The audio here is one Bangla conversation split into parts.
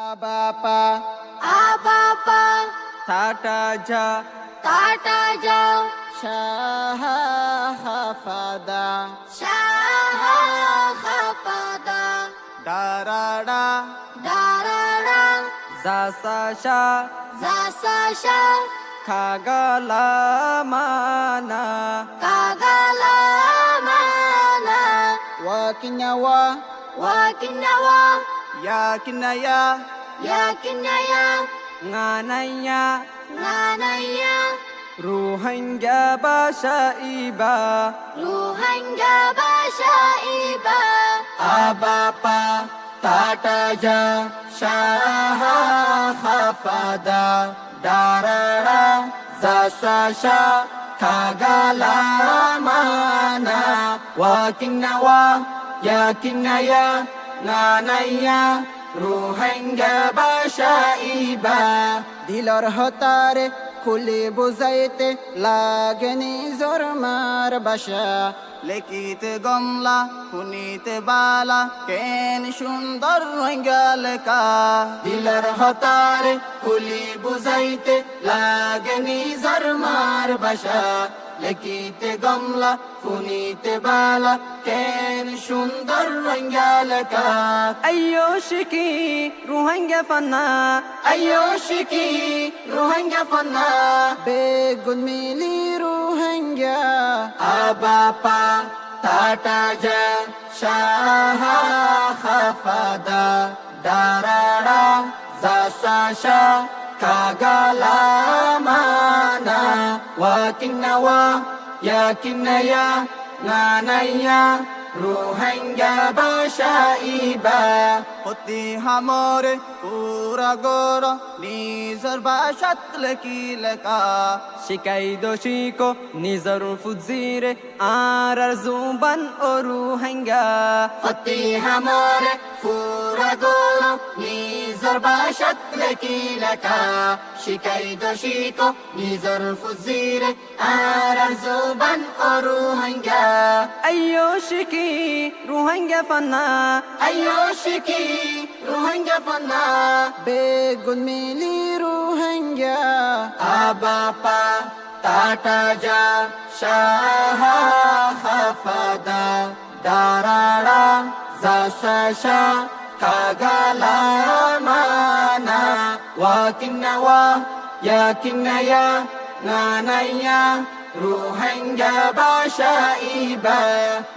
Abapa, Abapa, Tataja, Tataja, Shaha Hafada, Shaha Hafada, Darada, Darara, Zasasha, Zasasha, Kagalamana, Kagalamana, Wakinyawa, Wakinawa, Yakinaya, Yakinaya, Nganaya, Nanaya, Ruhanga Bashaiba, Ruhanga Bashaiba, Abapa, Tataja, Shaha Hafada, Darara, Zasasha, Kagalamana, Wakinawa, Yakinaya, Nanaya, Ruhanga Bashaiba, Dilor Hotare, খুলে বুঝাইতে লাগেনি জোর মার বাসা লেখিতে গমলা খুনিতে বালা কেন সুন্দর রঙ্গালকা দিলার হতারে খুলি বুঝাইতে লাগেনি জোর মার বাসা লেখিতে গমলা খুনিতে বালা কেন সুন্দর রঙ্গালকা আয়ুশকি রুহাঙ্গা ফানা আয়ুশকি রুহাঙ্গা ফানা বেগুন মিলি রুহাঙ্গা আবাপা তাটাজা শাহা খাফাদা দারারা জাসাশা কাগালামানা ওয়াকিনাওয়া ইয়াকিনায়া নানায়া রুহাঙ্গা বাশাইবা হতি হামরে পুরা গোর নিজর বাসাত লেকি লেকা শিকাই দোষিকো নিজর ফুজিরে আর জুবান ও রুহাঙ্গা হতি হামরে পুরা গোর নিজর বাসাত লেকি লেকা শিকাই দোষিকো নিজর ফুজিরে আর জুবান ও রুহাঙ্গা আয়ুশকি রুহাঙ্গা ফানা আয়ুশকি রুহাঙ্গা ফানা বেগুন মিলি রুহাঙ্গা আবাপা তাটাজা শাহা হাফাদা দারারা জাসাশা কাগালামানা ওয়াকিনাওয়া ইয়াকিনায়া নানায়া রুহাঙ্গা বাশাইবা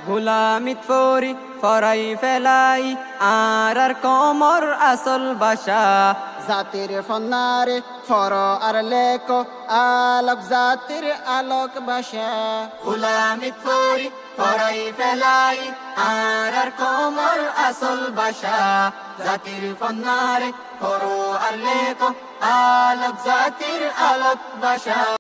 গোলামিত ফরি ফরাই ফেলাই আর কমর আসল বাসা জাতির ফন্নারে ফর আর লেক আলোক জাতির আলোক বাসা গোলামিত ফরি ফরাই ফেলাই আর কমর আসল বাসা জাতির ফন্নারে ফর আর লেক আলোক জাতির আলোক বাসা